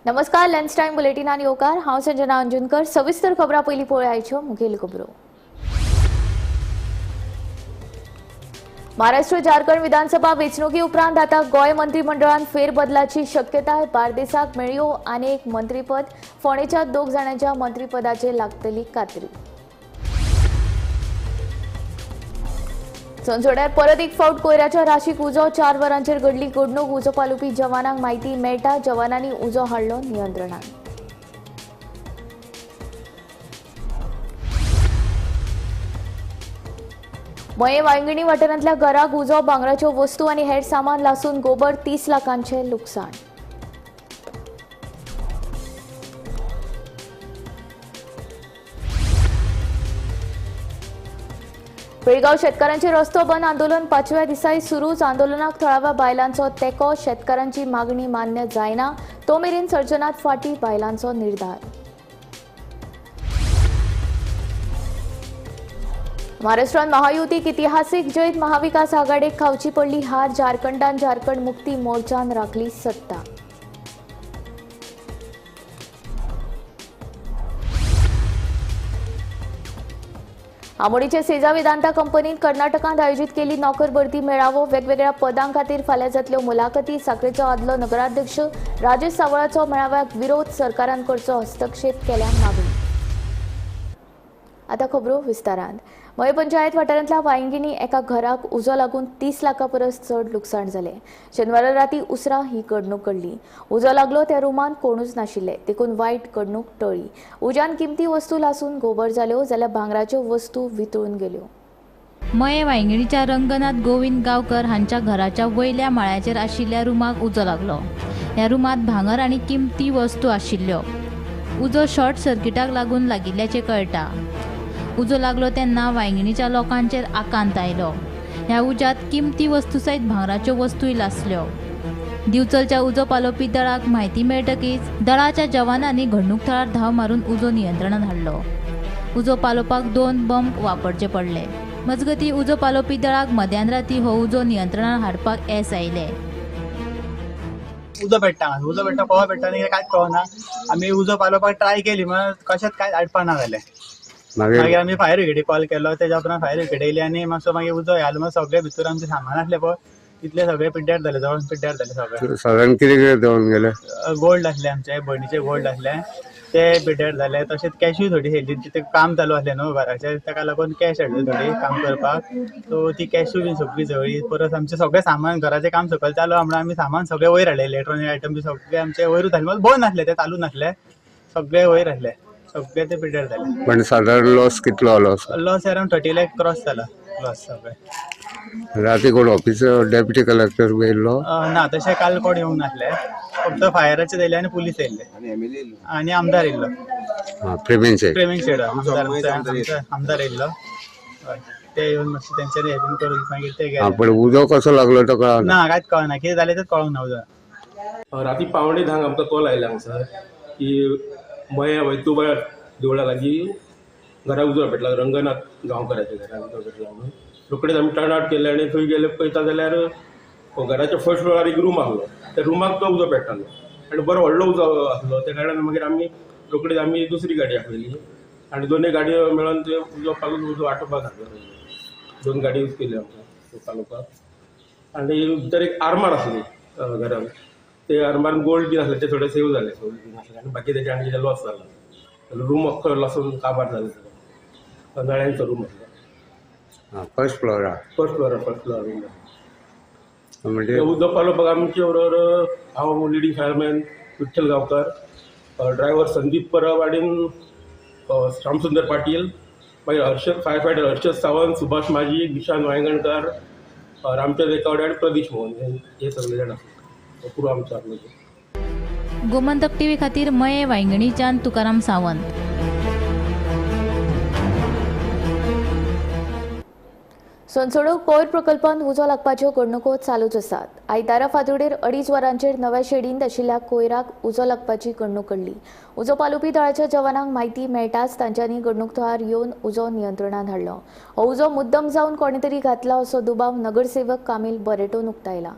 नमस्कार, lunch time bulletin आणि येवकार हांव संजना अंजुनकर। सविस्तर खबरां पयलीं पळोवया मुखेल खबरो। महाराष्ट्र झारखंड विधानसभा वेंचणुकी उपरांत आता गोय मंत्रिमंडळात फेरबदलाची शक्यताय। बारदेसाक मेळ्ळ्यो आनीक मंत्रीपद, फोंडेच्या 2 जाणांच्या मंत्रीपदाचेर लागतली खात्री। संसोड्यार परत एक फावट कोयराच्या राशीक उजो 4 वरांचेर घडली घडणूक। उजो पालोवपी जवानांक म्हायती मेळटा, जवानांनी उजो हाडलो नियंत्रणात। मये वांयगणी वाठारांतल्या घराक उजो, भांगराच्यो वस्तू आनी हेर सामान लासून गोबर, 30 लाखांचें लुकसाण। बेळगांव शेतकारांचे रस्तो बंद आंदोलन 5व्या दिसाय सुरूच। आंदोलनाक थळाव्या बायलांचो तेको, शेतकारांची मागणी मान्य जायना, तो मेरेन सर्जनात फाटी बायलांचो निर्धार। महाराष्ट्रात महायुतीक इतिहासीक जैत, महाविकास आघाडीक खावची पडली हार। झारखंडान झारखंड मुक्ती मोर्चान राखली सत्ता। आमोणीचे सेजा वेदांता कंपनीत कर्नाटकांत आयोजित केली नोकर भरती मेळावो। वेगवेगळ्या पदां खातीर फाल्यां जातल्यो मुलाखती। साखळेचो आदलो नगराध्यक्ष राजेश सावळाचो मेळाव्याक विरोध, सरकारान करचो हस्तक्षेप केल्या मागणी। आता खबरो विस्तारान। मय पंचायत वाठारांतल्या वांयगिणी एका घराक उजो लागून 30 लाखां परस चड लुकसाण जालें। शेनवारा राती उसरा ही घडणूक घडली। उजो लागलो त्या रुमान कोणूच नाशिल्ले, देखून वायट घडणूक टळ्ळी। उज्यान किमती वस्तू लासून गोबर जाल्यो, जाल्यार भांगराच्यो वस्तू वितळून गेल्यो। मये वांयगणीच्या रंगनाथ गोविंद गांवकर हांच्या घराच्या वयल्या माळ्याचेर आशिल्ल्या रुमाक उजो लागलो। ह्या रुमात भांगर आनी किमती वस्तू आशिल्ल्यो। उजो शॉर्ट सर्किटाक लागून लागिल्ल्याचें कळटा। उजो लागलो तेन्ना वांयगणीच्या लोकांचेर आकांत आयलो। ह्या उज्यात किमती वस्तू सयत भांगराच्यो वस्तूय लासल्यो। दिवचलच्या उजो पालोवपी दळाक म्हायती मेळटकीच दळाच्या जवानांनी घडणूक थळार धांव मारून उजो नियंत्रणात हाडलो। उजो पालोवपाक 2 बंब वापरचे पडले। मजगतीं उजो पालोवपी दळाक मध्यानराती हो उजो नियंत्रणात हाडपाक येस आयले। उजो पेट्टा कोवा पेट्टा आनी कांयच कळना। आमी उजो पालोवपाक ट्राय केली, मात कशेंच कांय आडपाना जालें। मागीर आमी फायर ब्रिगेडीक कॉल केलो, तेज्या उपरांत फायर ब्रिगेड येयली आनी मातसो मागीर उजो आयलो। मागीर सगळे भितर आमचें सामान आसलें पळय तितले सगळे पिड्ड्यार जाले, जवळ पिड्ड्यार जाले सगळे। सगळ्यांक कितें कितें देंवन गेले? गोल्ड आसले, आमचे भयणीचे गोल्ड आसले ते पिड्ड्यार जाले। तशेंच कॅशूय थोडी हेल्ली, तिथे काम चालू आसलें न्हू घराचें, ताका लागून कॅश हाडली थोडी काम करपाक, सो ती कॅशूय बी सगळी जळ्ळी। परत आमचें सगळें सामान घराचें काम सकयल चालू आहा म्हणून आमी सामान सगळें वयर हाडलें। इलेक्ट्रॉनीक आयटम बी सगळे आमचे वयरूच आसले, बंद आसले ते, चालू नासले, सगळे वयर आसले, सगळे ते पिड्ड्यार जाले। पण साधारण लॉस कितलो आलो? लॉस अरावंड 30 लाख क्रॉस जाला लॉस सगळे। राती कोण ऑफिसर डेप्युटी कलेक्टर बी येयल्लो? ना, तशें काल कोण येवंक नासले, फक्त फायराचे येयले आनी पुलीस येयले आनी आमदार येयल्लो। प्रेमीन शेख आमदार येयल्लो, ते येवन मातशें तेंच्यांनी हें करून मागीर ते गेले। पण उजो कसो लागलो तो कळना? ना, कांयच कळना, कितें जालें तें कळोंक ना उजो। राती पावणे धांक आमकां कॉल आयला हांगसर की मया वैतुबा देवळा लागीं घरा उजो पेटला, रंगनाथ गांवकाराच्या घरा उजो पेटला म्हणून। रोखडेच आमी टर्न आवट केले आनी थंय गेले, पळयता जाल्यार घराच्या फर्स्ट फ्लोरार एक रूम आसलो, त्या रुमाक तो उजो पेट्टालो आनी बरो व्हडलो उजो आसलो। त्या कारणान मागीर रोखडीच आमी दुसरी गाडी आपयली आनी दोनूय गाडयो मेळोन ते उजो पालून उजो आटोवपाक घातलो। 2 गाडी यूज केल्यो आमकां पालोवपाक। आनी भितर एक आर्मार आसली घरान, ते आर्मार गोल्ड बी आसले, ते थोडे सेव जाले, गोल्ड बी आसले आनी बाकी तेजे आनी लॉस जाला। रूम अख्खो लासून काबार जाले सगळो, नळ्यांचो रूम आसलो। फर्स्ट फ्लोरार रूम म्हणजे उदक पालोवपाक आमचे बरोबर हांव leading fireman Vitthal Gaonkar, driver Sandeep Parab आनी श्यामसुंदर पाटील, मागीर फायर फायटर हर्षद सावंत, सुभाष माजी, विशांत वांयगणकार, रामचंद्र एकावडे आनी प्रदीश मोहन, हे सगळे जाण आसले पुरो आमचो आसलो। गोमंतक टीव्ही खातीर मये वांयगणीच्यान तुकाराम सावंत। संसोडो कोयर प्रकल्पांत उजो लागपाच्यो घडणुको चालूच आसात। आयतारा फांतोडेर 2.5 वरांचेर नव्या शेडींत आशिल्ल्या कोयराक उजो लागपाची घडणूक घडली। उजो पालोवपी दळाच्या जवानांक म्हायती मेळटाच तांच्यांनी घडणूक थळार येवन उजो नियंत्रणात हाडलो। हो उजो मुद्दम जावन कोणे तरी घातला असो दुबाव नगरसेवक कामील बरेटोन उक्तायला।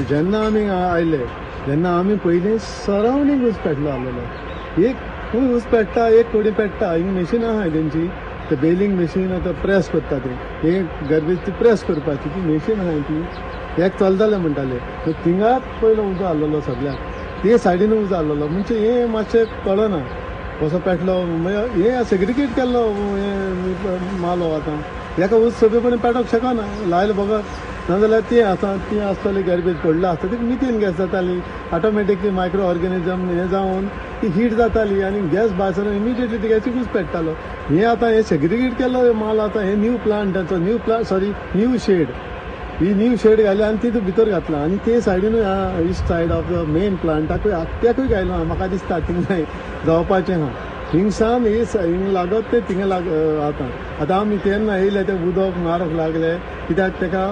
जेन्ना आमी आयले जेन्ना आमी पयलीं सरावंडींग ऊस पेटलो आसलेलो एक खंय ऊस पेट्टा एक कोडी पेट्टा हिंग मशीन आहाय तेंची ते बेलिंग मशीन आतां प्रेस करता ते एक गार्बेज ती प्रेस करपाची ती मशीन आहाय ती एक चलताले म्हणटाले सो थिंगाच पयलो उजो आहलोलो सगळ्याक ते सायडीन उजो आहलोलो म्हणजे हे मातशें कळना कसो पेटलो हे सेग्रिगेट केल्लो मालो आतां हेका उस सोंपेपणी पेटोवंक शकना लायलो बगत नाजाल्यार ती आसताली गॅर्बेज पडलो आसता ती मिथेन गॅस जाताली ऑटोमॅटिकली मायक्रो ऑर्गेनिजम हे जावन ती हीट जाताली आनी गॅस भायर सरून इमिडिएटली ती गॅसीक ऊस पेट्टालो हे आतां हे सेग्रिगेट केल्लो माल आतां हे न्यू प्लांटाचो न्यू शेड ही न्यू शेड घाली आनी तितून भितर घातला आनी ते सायडीनूय east side of the main प्लांटाकूय त्याकूय घायलो म्हाका दिसता थिंगाय जावपाचें हा हिंगसान हिंग लागत ते थिंगा आतां आमी तेन्ना येयले ते उदक मारक लागले कित्याक तेका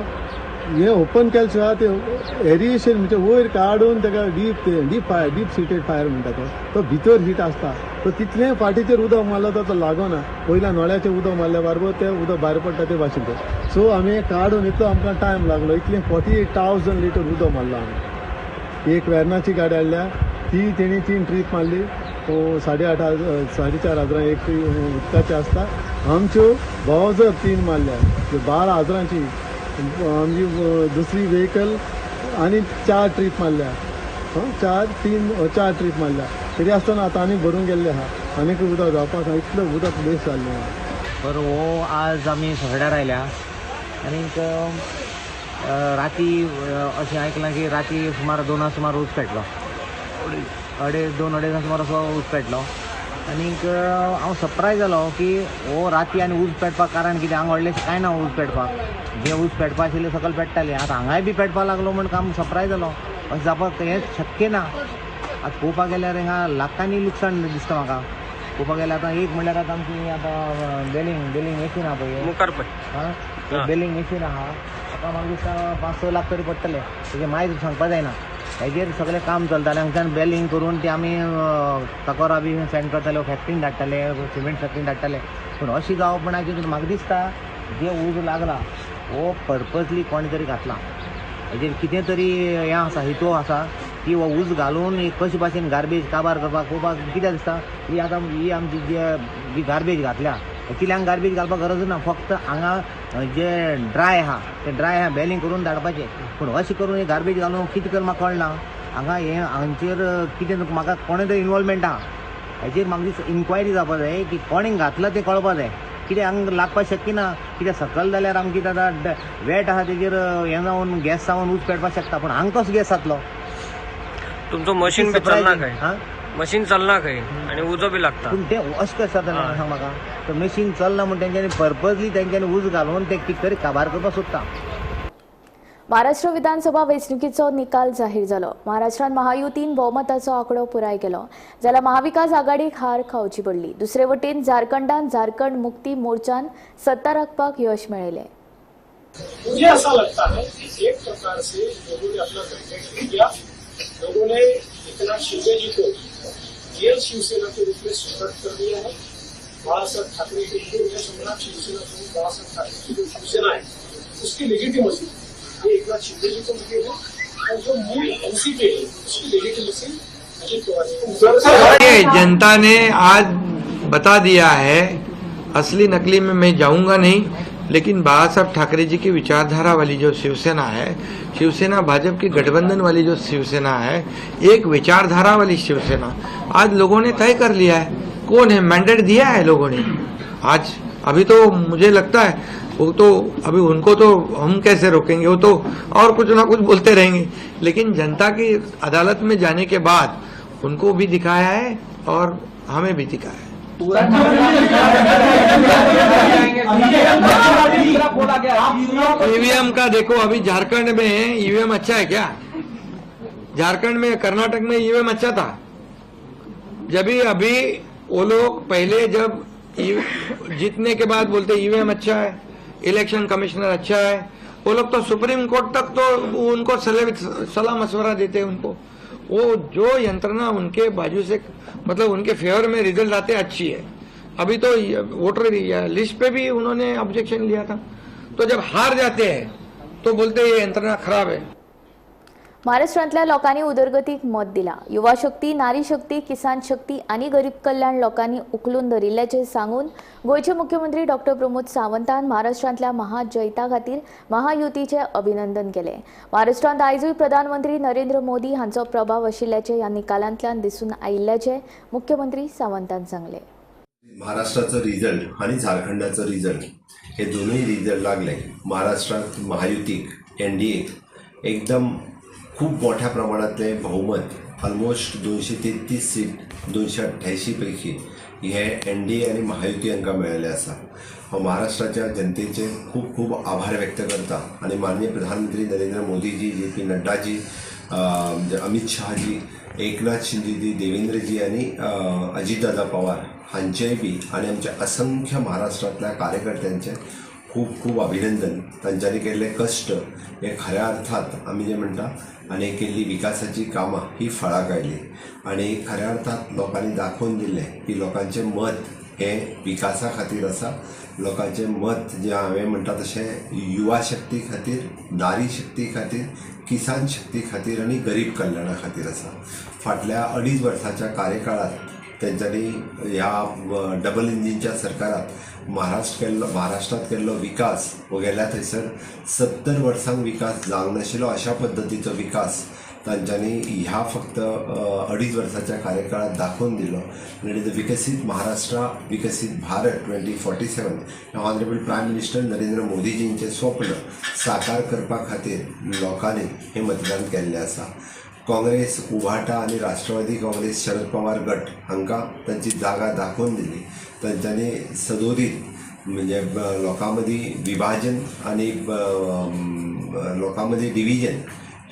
हे ओपन केले शिवाय ते एरिएशन म्हणजे वयर काडून तेका डीप सिटेड फायर म्हणटा तो भितर हीट आसता तो तितलें फाटीचेर उदक मारलो तो लागना पयल्या नळ्याचेर उदक मारल्या बरोबर तें उदक भायर पडटा ते भाशेन सो आमी काडून इतलो आमकां टायम लागलो इतलें 48,000 लिटर उदक मारलो आमी एक वेर्नाची गाडी हाडल्या ती तेणी 3 ट्रीप मारली 4,500 एक उदकाची आसता आमच्यो भावजर 3 मारल्या 12,000ची आमची दुसरी व्हेकल आनी 4 ट्रीप मारल्या 4 ट्रीप मारल्या तरी आसतना आतां आनी भरून गेल्ले आहा आनीक उदक जावपाक इतलें उदक वेस्ट जाल्लें आहा पर हो आज आमी सगळ्यार आयल्या आनीक राती अशें आयकलां की राती सुमार 2 सुमार ऊस पेटलो 2-2:30 सुमार असो ऊस पेटलो आनीक हांव सरप्रायज जालो की हो राती आनी ऊस पेटपाक कारण कितें हांगा व्हडलेंशें कांय ना ऊस पेटपाक जे ऊस पेटपा आशिल्ले सकयल पेट्टाले आतां हांगाय बी पेटपाक लागलो म्हण काम सरप्रायज जालो अशें जावपाक हें शक्य ना आतां पळोवपाक गेल्यार हिंगा लाखांनी लुकसाण दिसता म्हाका पळोवपाक गेल्यार आतां एक म्हणल्यार आतां आमची आतां बेलिंग मशीन आहा पळय मुखार पळय बेलिंग मशीन आहा ताका म्हाका दिसता 5-6 लाख तरी पडटले तेजे मायज सांगपा जायना हेजेर सगळें काम चलतालें हांगच्यान बेलिंग करून ते आमी तकोरा बी सेंड करताले फॅक्ट्रीन धाडटाले सिमेंट फॅक्ट्रीन धाडटाले पूण अशी जावपणाची म्हाका दिसता जे उज लागला हो पर्पजली कोणी तरी घातला हेजेर कितें तरी हें आसा हेतू आसा की हो उज घालून कशे भाशेन गार्बेज काबार करपाक पळोवपाक कितें दिसता ही आमची जी गार्बेज घातल्या एक्चुली हांगा गार्बेज घालपाक गरज ना फक्त हांगा जे ड्राय आहा ते ड्राय आहा बेलिंग करून धाडपाचें पूण अशें करून ही गार्बेज घालून कितें कर म्हाका कळना हांगा हें हांचेर कितें म्हाका कोणें तरी इनवॉल्वमेंट आहा हेजेर म्हाका दिसता इन्क्वायरी जावपाक जाय की कोणें घातला तें कळपाक जाय कितें हांगा लागपाक शक्य ना कितें सकयल जाल्यार आमकां कितें आतां वेट आहा तेजेर हें जावन गॅस जावन ऊस पेटपाक शकता पूण हांगा कसो गॅस जातलो तुमचो मशीन बी चलना काय मशीन चलना खंय आनी उजो बी लागता पूण तें अशें कशें जातलें सांग म्हाका तर मशीन चलना म्हण तेंच्यांनी पर्पजली तेंच्यांनी उज घालून ते कितें तरी काबार करपाक सोदता महाराष्ट्र विधानसभा वेंचणुकीचो निकाल जाहीर जालो महाराष्ट्रात महायुतीन भोवमताचो आंकडो पुराय केलो जाल्यार महाविकास आघाडीक हार खावची पडली दुसरे वटेन झारखंडात झारखंड मुक्ती मोर्चान सत्ता राखपाक यश मेळयलें मुझे ऐसा लगता है कि एक प्रकार से लोगों ने अपना कंटेक्ट किया लोगों ने एकनाथ शिंदे जी को जेल शिवसेना के रूप में सुपुर्द कर दिया है बाळासाहेब ठाकरे के लिए सम्राट शिवसेना प्रमुख बाळासाहेब ठाकरे की जो शिवसेना है उसकी लेजिटिमेसी ये एकनाथ शिंदे जी को मिली है और जो मूल एनसीपी है उसकी लेजिटिमेसी अजित पवार जी को जनता ने आज बता दिया है असली नकली में मैं जाऊंगा नहीं लेकिन बाला साहब ठाकरे जी की विचारधारा वाली जो शिवसेना है शिवसेना भाजपा की गठबंधन वाली जो शिवसेना है एक विचारधारा वाली शिवसेना आज लोगों ने तय कर लिया है कौन है मैंडेट दिया है लोगों ने आज अभी तो मुझे लगता है वो तो अभी उनको तो हम कैसे रोकेंगे वो तो और कुछ ना कुछ बोलते रहेंगे लेकिन जनता की अदालत में जाने के बाद उनको भी दिखाया है और हमें भी दिखाया है ईवीएम का देखो अभी झारखंड में ईवीएम अच्छा है क्या झारखंड में कर्नाटक में ईवीएम अच्छा था जब भी अभी वो लोग पहले जब जीतने के बाद बोलते ईवीएम अच्छा है इलेक्शन कमिश्नर अच्छा है वो लोग तो सुप्रीम कोर्ट तक तो उनको सलाह मशवरा देते हैं उनको वो जो यंत्रणा उनके बाजू से मतलब उनके फेवर में रिजल्ट आते अच्छी है अभी तो वोटर लिस्ट पे भी उन्होंने ऑब्जेक्शन लिया था तो जब हार जाते हैं तो बोलते ये यंत्रणा खराब है महाराष्ट्रांतल्या लोकांनी उदरगतीक मत दिला. युवा शक्ती, नारी शक्ती, किसान शक्ती आणि गरीब कल्याण लोकांनी उखलून धरिल्ल्याचे सांगून गोयचे मुख्यमंत्री डॉक्टर प्रमोद सावंतान महाराष्ट्रांतल्या महाजैता खातीर महायुतीचे अभिनंदन केले. महाराष्ट्रांत आयजूय प्रधानमंत्री नरेंद्र मोदी हांचो प्रभाव आशिल्ल्याचे ह्या निकालांतल्यान दिसून आयिल्ल्याचे मुख्यमंत्री सावंतान सांगले. महाराष्ट्राचं रिझल्ट आणि झारखंडाचं रिझल्ट हे दोन्ही रिझल्ट लागले. महाराष्ट्रात महायुतीक NDA एकदम खूप मोठ्या प्रमाणातले बहुमत ऑलमोस्ट 233 सीट 288 पैकी हे NDA आणि महायुती हांकां मेळिल्ले आसा. हांव महाराष्ट्राच्या जनतेचे खूप खूप आभार व्यक्त करता आणि माननीय प्रधानमंत्री नरेंद्र मोदीजी, JP नड्डाजी, अमित शहाजी, एकनाथ शिंदेजी, देवेंद्रजी आणि अजितदादा पवार हांचेय बी आणि आमच्या असंख्य महाराष्ट्रातल्या कार्यकर्त्यांचे खूप खूप अभिनंदन. तांच्यांनी केल्ले कश्ट हे खऱ्या अर्थात आमी जे म्हणटा आणि केल्ली विकासाची कामां ही फळाक आयली आणि खऱ्या अर्थात लोकांनी दाखोवन दिल्लें की लोकांचें मत हे विकासा खातीर आसा. लोकांचें मत जें हांवें म्हणटा तशें युवा शक्ती खातीर, नारी शक्ती खातीर, किसान शक्ती खातीर आणि गरीब कल्याणा खातीर आसा. फाटल्या 2.5 वर्साच्या कार्यकाळात तेंच्यांनी ह्या डबल इंजिनच्या सरकारात महाराष्ट्रात केल्लो विकास हो गेल्या थंयसर 70 वर्सांक विकास जावंक नाशिल्लो अशा पद्दतीचो विकास तांच्यांनी ह्या फक्त 2.5 वर्साच्या कार्यकाळात दाखोवन दिलो. आणि विकसीत महाराष्ट्र, विकसीत Bharat 2047 honourable prime minister Narendra मोदीजींचें स्वप्न साकार करपा खातीर लोकांनी हे मतदान केल्लें आसा. काँग्रेस, उभाटा आणि राष्ट्रवादी काँग्रेस, शरद पवार गट हांकां तांची जागा दाखोवन दिली. तांच्यांनी सदोदीत म्हणजे लोकां मदीं विभाजन आणि लोकां मदीं डिविजन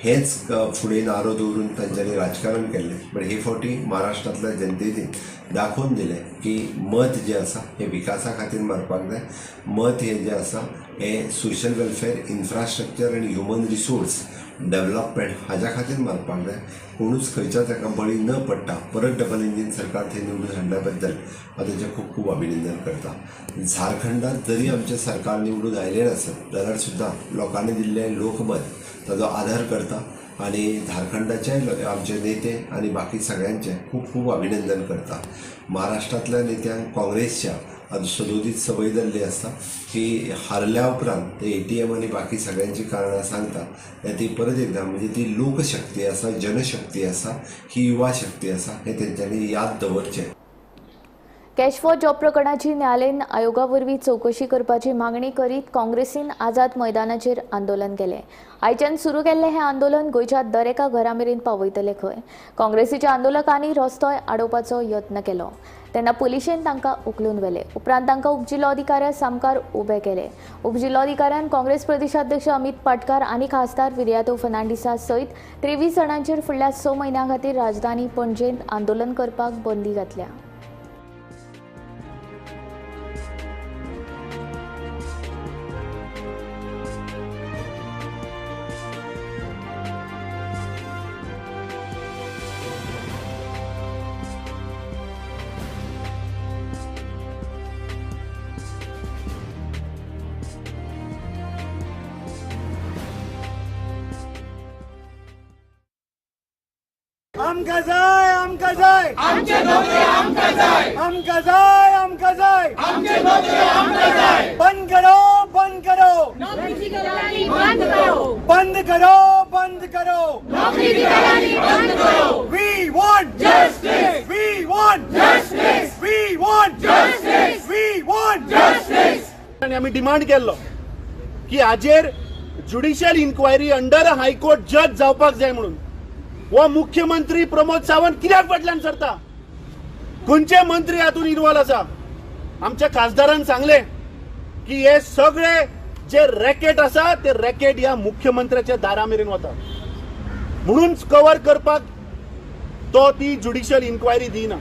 हेच फुडें नारो दवरून तांच्यांनी राजकारण केल्लें. पण हे फावटी महाराष्ट्रांतल्या जनतेन दाखोवन दिलें की मत जें आसा हें विकासा खातीर मारपाक जाय. मत हे जें आसा हें सोशल वेलफेअर, इन्फ्रास्ट्रक्चर आनी ह्युमन रिसोर्स डेव्हलपमेंट हाज्या खातीर मारपाक जाय. कोणूच खंयच्याच एका बळी न पडटा परत डबल इंजिन सरकार थंय निवडून हाडल्या बद्दल हांव ताचें खूब खूब अभिनंदन करता. झारखंडात जरी आमचें सरकार निवडून आयलें नासत जाल्यार सुद्दां लोकांनी दिल्लें लोकमत ताचो आदर करता आणि झारखंडाचे आमचे नेते आणि बाकी सगळ्यांचे खूप खूप अभिनंदन करता. महाराष्ट्रातल्या नेत्यांक काँग्रेसच्या सदोदीत संवय जाल्ली आसता की हारल्या उपरांत ते ATM आणि बाकी सगळ्यांची कारणां सांगता. ती परत एकदा म्हणजे ती लोकशक्ती आसा, जनशक्ती आसा, ही युवा शक्ती आसा हे तेंच्यांनी याद दवरचें. कॅश फॉर जॉब प्रकरणाची न्यायालयीन आयोगा वरवीं चवकशी करपाची मागणी करीत काँग्रेसीन आझाद मैदानाचेर आंदोलन केलें. आयच्यान सुरू केल्लें हें आंदोलन गोंयच्या दर एका घरा मेरेन पावयतले खंय. काँग्रेसीच्या आंदोलकांनी रस्तोय आडोवपाचो यत्न केलो तेन्ना पुलिशेन तांकां उखलून व्हेले. उपरांत तांकां उपजिल्लोधिकाऱ्या सामकार उबे केले. उपजिल्लोधिकाऱ्यान काँग्रेस प्रदेशाध्यक्ष अमित पाटकार आनी खासदार विर्यातो फर्नांडिसा सयत 23 जाणांचेर फुडल्या 6 म्हयन्यां खातीर राजधानी पणजेंत आंदोलन करपाक बंदी घातल्या. आमकां जाय, आमकां जाय, आमचे नोकरी आमकां जाय, आमकां जाय, आमकां जाय, आमचे नोकरी आमकां जाय. बंद करो, बंद करो, नौकरी की दलाली बंद करो, बंद करो, बंद करो, नौकरी की दलाली बंद करो. We want justice, we want justice, we want justice, we want justice. आणि आम्ही डिमांड केल्लो की हाजेर ज्युडिशियल इन्क्वायरी अंडर हायकोर्ट जज जावपाक जाय म्हणून. वो मुख्यमंत्री प्रमोद सावंत कित्याक फाटल्यान सरता? खंयचे मंत्री हातून इन्वॉल्व आसा? आमच्या खासदारान सांगले की हे सगळे जे रॅकेट आसा ते रॅकेट ह्या मुख्यमंत्र्याच्या दारा मेरेन वता म्हणून कव्हर करपाक तो ती ज्युडिशियल इन्क्वायरी दिना.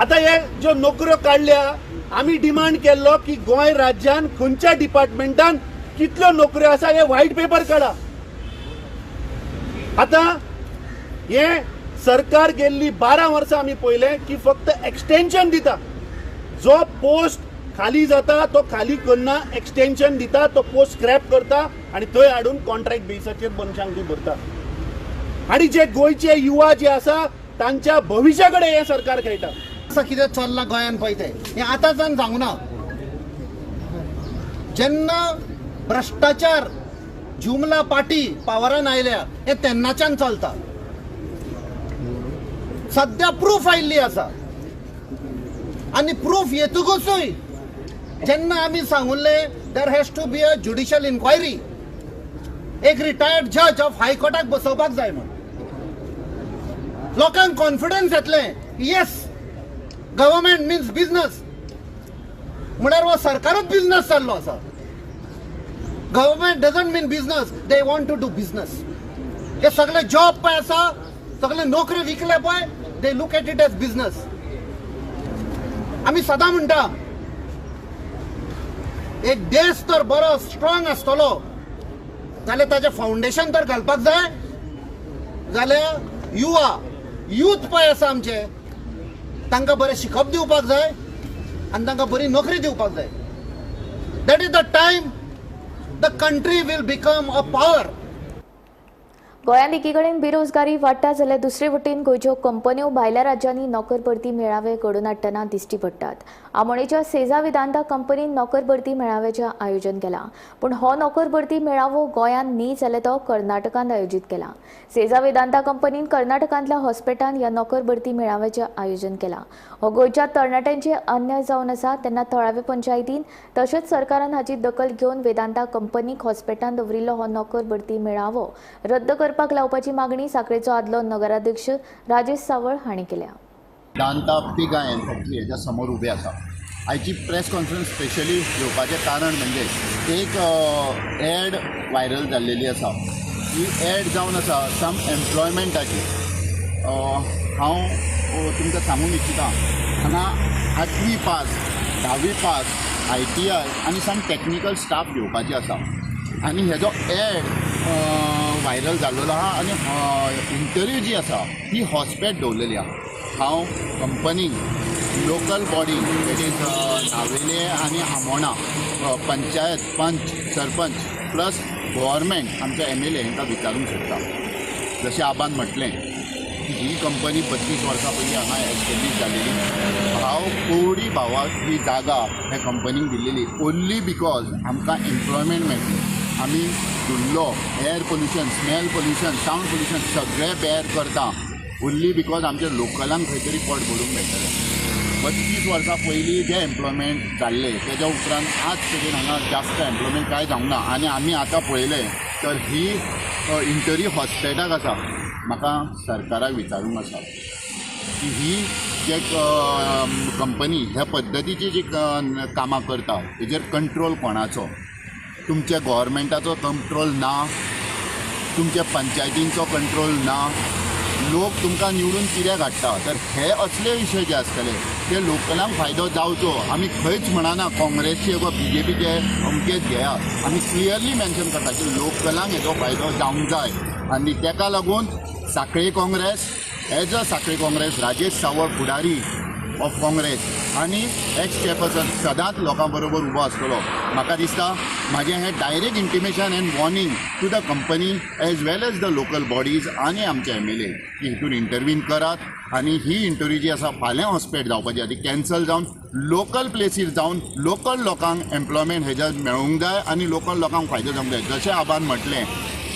आता हे ज्यो नोकऱ्यो काढल्या आम्ही डिमांड केल्लो की गोंय राज्यान खंयच्या डिपार्टमेंटान कितल्यो नोकऱ्यो आसा हे व्हाईट पेपर काढा. आता हे सरकार गेल्ली 12 वर्सां आमी पळयले की फक्त एक्सटेन्शन दिता. जो पोस्ट खाली जाता तो खाली करना एक्सटेन्शन दिता तो पोस्ट स्क्रॅप करता आणि थंय हाडून कॉन्ट्रॅक्ट बेसाचेर मनशांक ती भरता आणि जे गोंयचे युवा जे आसा तांच्या भविष्या कडेन हे सरकार खेळटा. असं कितें चल्लां गोंयान पळय तें हें आतांच सांगूं ना. जेन्ना भ्रष्टाचार जुमला पार्टी पावरान आयल्या हे तेन्नाच्यान चलता. सध्या प्रूफ आयिल्ली आसा आनी प्रूफ येतकूचय जेन्ना आमी सांगुल्ले there has to be a judicial inquiry, एक रिटायर्ड जज ऑफ हायकोर्टाक बसोवपाक जाय म्हण लोकांक कॉन्फिडन्स येतलें. येस, गव्हर्नमेंट मिन्स बिझनेस म्हळ्यार हो सरकारूच बिझनेस चाललो आसा. Government doesn't mean business, they want to do business. हे सगळे जॉब पळय आसा, सगळे नोकरी विकले पळय, they look at it as business. आमी सदां म्हणटा एक देश तर बरो स्ट्रॉंग आसतलो जाल्यार ताचें फावंडेशन तर घालपाक जाय. जाल्यार यूथ पळय आसा आमचे तांकां बरें शिकप दिवपाक जाय आनी तांकां बरी नोकरी दिवपाक जाय. That is the time the country will become a power. गोंयांत एकी कडेन बेरोजगारी वाडटा जाल्यार दुसरे वटेन गोंयच्यो कंपन्यो भायल्या राज्यांनी नोकर भरती मेळावे घडोवन हाडटना दिश्टी पडटात. आमोणेच्या सेजा वेदांता कंपनीन नोकर भरती मेळाव्याचें आयोजन केलां. पूण हो नोकर भरती मेळावो गोंयांत न्ही जाल्यार तो कर्नाटकांत आयोजीत केला. सेजा वेदांता कंपनीन कर्नाटकांतल्या हॉस्पिटलांत ह्या नोकर भरती मेळाव्याचें आयोजन केलां. हो गोंयच्या तरणाट्यांचेर अन्याय जावन आसा तेन्ना थळाव्या पंचायतीन तशेंच सरकारान हाची दखल घेवन वेदांता कंपनीक हॉस्पिटलांत दवरिल्लो हो नोकर भरती मेळावो रद्द करपाक लावपाची मागणी साखळेचो आदलो नगराध्यक्ष राजेश सावळ हांणी केल्या. वेदांता पिग आयर्न फॅक्टरी हेच्या समोर उबे आसा. आयची प्रेस कॉन्फरन्स स्पेशली घेवपाचें कारण म्हणजे एक एड व्हायरल जाल्लेली आसा. ही एड जावन आसा सम एम्प्लॉयमेंटाची. हांव तुमकां सांगूंक इच्छिता हांगा 8वी पास 10वी पास ITI आनी सम टेक्निकल स्टाफ घेवपाची आसा आनी हेजो एड व्हायरल जाल्लो आहा आनी इंटरव्यू जी आसा ही हॉस्पेट दवरलेली आहा. हांव कंपनीक लोकल बॉडी दॅट इज नावेले आनी आमोणा पंचायत पंच सरपंच प्लस गव्हर्मेंट आमच्या MLA हांकां विचारूंक सोदता. जशें आबान म्हटलें की ही कंपनी 32 वर्सां पयलीं हांगा एस्टेब्लीश जाल्लेली. हांव कोवडी भावाक ही जागा ह्या कंपनीक दिल्लेली ओन्ली बिकॉज आमकां एम्प्लॉयमेंट मेळटली. आमी धुल्लो, air pollution, smell pollution, sound pollution सगळें बेर करता ओन्ली बिकॉज आमच्या लोकलांक खंय तरी पोट भरूंक मेळटलें. 32 वर्सां पयलीं जे एम्प्लॉयमेंट जाल्ले तेज्या उपरांत आज मेरेन हांगा जास्त एम्प्लॉयमेंट कांय जावंक ना आनी आमी आतां पळयलें तर ही इंटरी हॉस्पिटलाक आसा. म्हाका सरकाराक विचारूंक आसा की ही जे कंपनी ह्या पद्दतीची जी कामां करता हेजेर कंट्रोल कोणाचो. तुमच्या गव्हर्मेंटाचो कंट्रोल ना, तुमच्या पंचायतींचो कंट्रोल ना. लोक तुमकां निवडून कित्याक हाडटा तर हे असले विशय जे आसतले ते लोकलांक फायदो जावचो. आमी खंयच म्हणना काँग्रेसचे वा BJPचे अमकेच घेयात. आमी क्लियरली मेन्शन करता की लोकलांक हेजो फायदो जावंक जाय आनी तेका लागून साखळे काँग्रेस एज अ साखळे काँग्रेस राजेश सावळ फुडारी ऑफ काँग्रेस आनी एक्स चेअरपर्सन सदांच लोकां बरोबर उबो आसतलो. म्हाका दिसता म्हाजें हें direct intimation and warning to the company as well as the local bodies आनी आमचे MLA की हितून इंटरवीन करात आनी ही इंटरव्यू जी आसा फाल्यां हॉस्पिटल जावपाची आसा ती कॅन्सल जावन लोकल प्लेसीर जावन लोकल लोकांक एम्प्लॉयमेंट हेज्या मेळूंक जाय आनी लोकल लोकांक फायदो जावंक जाय. जशें आबान म्हटलें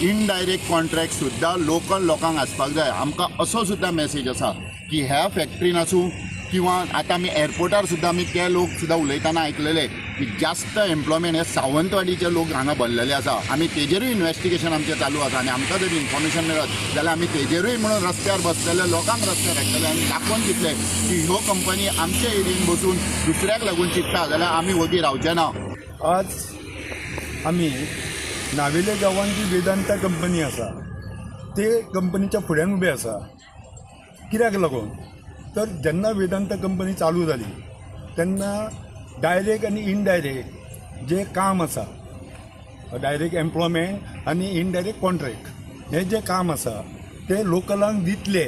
इनडायरेक्ट कॉन्ट्रॅक्ट सुद्दां लोकल लोकांक आसपाक जाय. आमकां असो सुद्दां मॅसेज आसा की ह्या फॅक्टरीन आसूं किंवा आतां आमी एअरपोर्टार सुद्दां आमी ते लोक सुद्दां उलयतना आयकलेले की जास्त एम्प्लॉयमेंट हे सावंतवाडीचे लोक हांगा भरलेले आसा. आमी तेजेरूय इन्व्हेस्टिगेशन आमचें चालू आसा आनी आमकां जर इन्फॉर्मेशन मेळत जाल्यार आमी तेजेरूय म्हणून रस्त्यार बसलेले लोकांक रस्त्यार हाडटले आनी दाखोवन दितले की ह्यो कंपनी आमचे एरियेन बसून दुसऱ्याक लागून चिंतता जाल्यार आमी वगी रावचे ना. आज आमी नावेले गांवांत जी वेदांता कंपनी आसा ते कंपनीच्या फुड्यान उबे आसा. कित्याक लागून तर जेन्ना वेदांता कंपनी चालू जाली तेन्ना डायरेक्ट आनी इनडायरेक्ट जे काम आसा डायरेक्ट एम्प्लॉयमेंट आनी इनडायरेक्ट कॉन्ट्रॅक्ट हे जे काम आसा ते लोकलांक दितले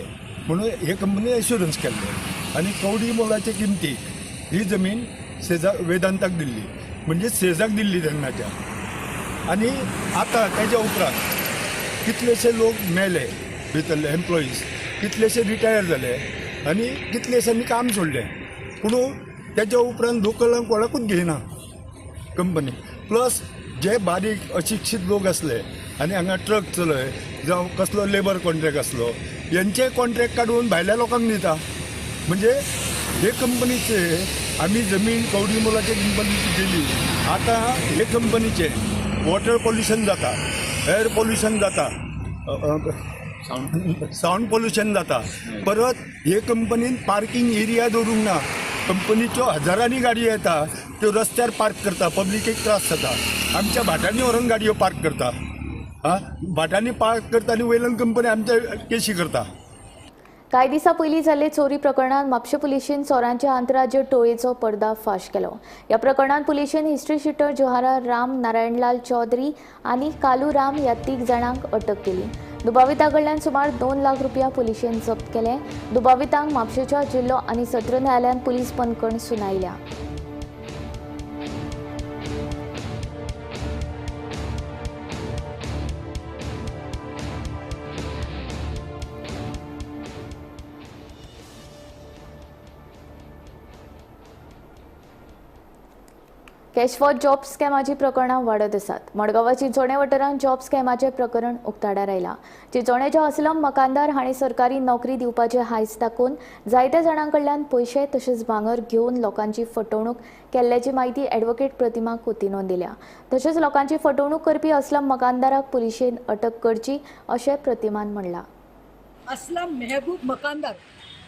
म्हणून हे कंपनी एश्युरन्स केल्ले आनी कवडी मोलाचे किमतीक ही जमीन वेदांताक दिल्ली, म्हणजे सेजाक दिल्ली तेन्नाच्या. आणि आता त्याच्या उपरांत कितलेशे लोक मेले भितरले एम्प्लॉईज, कितलेशे रिटायर जाले आणि कितलेशांनी काम सोडलें. पूण त्याच्या उपरांत लोकलांक कोणाकूच घेयना कंपनी. प्लस जे बारीक अशिक्षीत लोक असले आणि हांगा ट्रक चलय जावं कसलो लेबर कॉन्ट्रॅक्ट असलो, यांचे कॉन्ट्रॅक्ट काढून भायल्या लोकांक दिता. म्हणजे हे कंपनीचे आम्ही जमीन कवडी मोलाच्या कंपनीची दिली. आता हे कंपनीचे वॉटर पोल्युशन जाता, एअर पोल्युशन जाता, साऊंड पोल्युशन जाता. परत हे कंपनीन पार्किंग एरिया दवरूंक ना. कंपनीच्यो हजारांनी गाडयो येता, त्यो रस्त्यार पार्क करता, पब्लिकेक त्रास जाता. आमच्या भाटांनी व्हरून गाडयो पार्क करता. भाटांनी पार्क करता आनी वयल्यान कंपनी आमच्या केशी करता. कांय दिसा पयलीं जाल्ले चोरी प्रकरणात म्हापशें पुलिशेन चोरांच्या आंतरराज्य टोळयेचो पर्दाफाश केलो. ह्या प्रकरणात पुलिशेन हिस्ट्री शीटर जोहारा राम नारायणलाल चौधरी आनी कालू राम ह्या 3 जाणांक अटक केली. दुबाविता कडल्यान सुमार 2 लाख रुपया पुलिशेन जप्त केले. दुबावितांक म्हापशेच्या जिल्लो आनी सत्र न्यायालयान पुलीस पंकण सुनायल्या. कॅश फॉर जॉब स्कॅमाची प्रकरणां वाडत आसात. मडगांवाची जोणे वाठारांत जॉब स्कॅमाचे प्रकरण उक्ताडार आयला. जोणेच्या असलम मकानदार हांणी सरकारी नोकरी दिवपाचे हायस दाखोवन जायत्या जाणां कडल्यान पयशे तशेंच भांगर घेवन लोकांची फटवणूक केल्ल्याची माहिती एडव्होकेट प्रतिमा कोतिनोन दिल्या. तशेंच लोकांची फटवणूक करपी असलम मकानदाराक पुलिशेन अटक करची अशें प्रतिमान म्हणलां. Aslam Mehboob Makandar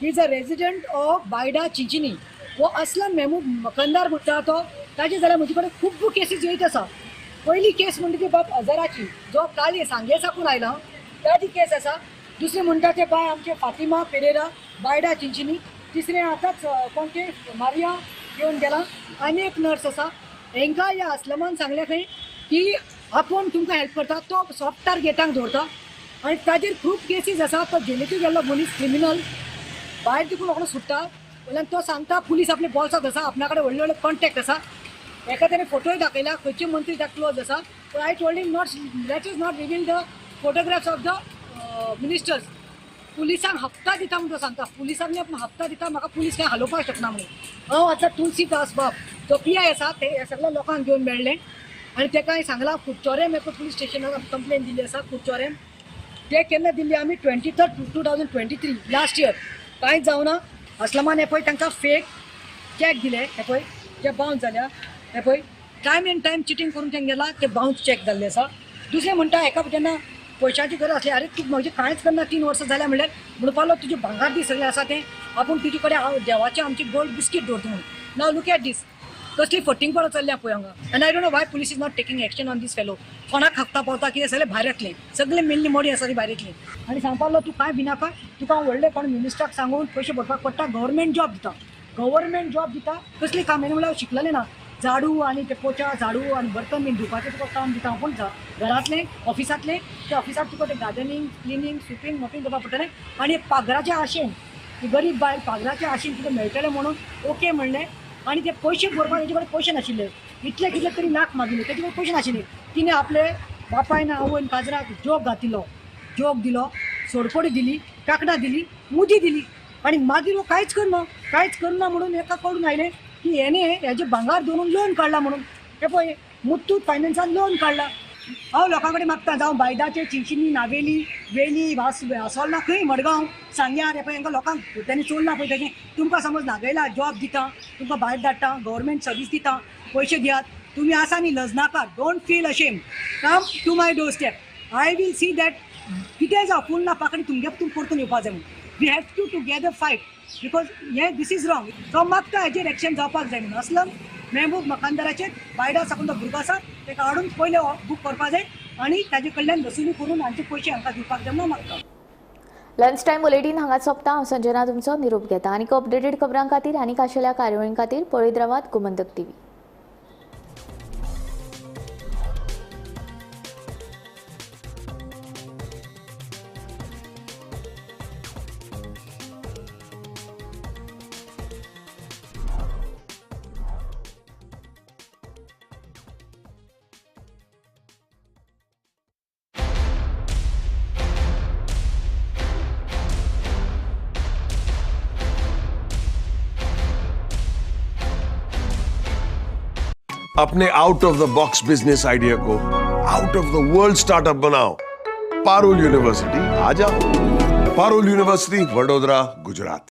he is a resident of Baida Chinchini. वो असलम मेहबूब मकानदार म्हणटा तो ताजे जाल्यार म्हजे कडेन खूब केसीस येयत आसा. पयली केस म्हणटा ती बाब हजाराची, जो काल सांगे साकून आयला ताजी केस आसा. दुसरी म्हणटा ते बाय आमचे फातिमा पेरेरा बायडा चिंचिनी. तिसरे आतांच कोण ते मारिया घेवन गेला. आनी एक नर्स आसा. हांकां ह्या असलमान सांगले खंय की आपूण तुमकां हेल्प करता, तो सॉफ्ट टार्गेटांक दवरता. आनी ताजेर खूब केसीस आसा. तो जेलीतूय गेल्लो मनीस क्रिमिनल, भायर देखून रोखडो सुट्टा. वयल्यान तो सांगता पुलीस आपल्या बॉल्सांत आसा, आपल्या कडेन व्हडले व्हडले कॉन्टॅक्ट आसा. एका तरी फोटोय दाखयला खंयचे मंत्री ताका क्लोज आसा. पूण I told him let is not reveal the photographs of the ministers. पुलिसांक हप्ता दिता म्हणून तो सांगता. पुलिसांनी हप्ता दिता, म्हाका पुलीस कांय हालोवपाक शकना म्हणून. हांव आतां तुलसीदास बाब जो PI आसा ते ह्या सगळ्या लोकांक घेवन मेळ्ळे आनी तेका हांवें सांगलां कुडचोरेम एका पुलीस स्टेशनार कंप्लेन दिल्ली आसा. कुडचोरेम ते केन्ना दिल्ली आमी 23 2023 लास्ट इयर. कांयच जावना. असलमान हे पळय तांकां फेक चॅक दिले, हे पळय जे बाउन्स जाल्या, हे पळय टायम एंड टायम चिटींग करून थंय गेला, ते बाउन्स चॅक जाल्ले आसा. दुसरें म्हणटा हेका जेन्ना पयशांची गरज आसली, अरे तूं म्हजें कांयच करना 3 वर्सां जाल्या म्हणल्यार म्हणपालो तुजें भांगार दी सगळें आसा तें आपूण तुजे कडेन हांव देवाचें आमची गोल्ड बिस्कीट दवरता म्हणून. नाव लुक एट दीस कसली फटींगपणां चल्ल्या पळय हांगा. आनी I don't know why police is not taking action on these fellow. कोणाक हप्ता पावता कितें सगळें भायर येतलें, सगळें मेल्ली मोडी आसा ती भायर येतली. आनी सांगपालो तूं कांय भिनाका, तुका हांव व्हडले कोण मिनिस्टराक सांगून पयशे भरपाक पडटा. गव्हर्मेंट जॉब दिता, गव्हर्मेंट जॉब दिता. कसली काम म्हणल्यार हांव शिकलेलें ना. झाडू आनी ते पोचा झाडू आनी बर्तन बीन धुवपाचें तुका काम दिता. पूण घरांतलें ऑफिसांतलें ते ऑफिसांत तुका तें गार्डनिंग क्लिनींग स्विपींग मॉपिंग करपाक पडटलें. आनी पागराच्या आशेन ती गरीब बायल पागराच्या आशेन तुका मेळटलें म्हणून ओके म्हणलें. आनी ते पयशे भरपाक तेजे कडेन पयशे नाशिल्ले. इतले कितले तरी नाक मागिल्ले, तेजे कडेन पयशे नाशिल्ले. तिणें आपले बापायन आवयन काजराक जोग घातिलो, जोग दिलो, सोडपडी दिली, काकडां दिली, मुदी दिली. आनी मागीर हो कांयच करना म्हणून एका कळून आयलें की हेणे हेजे भांगार दवरून लोन काडला म्हणून. हे पळय मुथूट फायनान्सान लोन काडला. हांव लोकां कडेन मागता, जावं बायदाचे चिंचिनी नावेली वेली वासोलना खंय मडगांव सांग्यार, हे पळय हांकां लोकांक तेणी चोरला पळय तेजें. तुमकां समज नागयला जॉब दिता, तुमकां भायर धाडटा, गव्हर्मेंट सर्वीस दिता, पयशे दियात. तुमी आसा न्ही लजनाका, don't feel ashamed. Come to my door step. I will see that कितें जावं पूण ना पाकडी तुमगे तूं परतून येवपा जाय म्हणून. We have to together fight because हे दीस इज रॉंग. तो मागता हेजेर एक्शन जावपाक जाय म्हणून. असलम मेहबूब मकानदाराचेर बायडा साकून तो भुरगो आसा ताका हाडून पयले बूक करपाक जाय आनी ताजे कडल्यान वसुली करून हांचे पयशे हांकां दिवपाक जाय म्हणून मागता. लंच टायम बुलेटीन हांगा सोंपता. हांव संजना तुमचो निरोप घेता. आनीक अपडेटेड खबरां खातीर आनीक आशिल्ल्या कार्यावळीं खातीर पळयत रावात गोमंतक TV. अपने out of the box business idea को out of the world startup बनाओ। पारुल यूनिवर्सिटी आ जाओ। पारुल यूनिवर्सिटी, वडोदरा, गुजरात।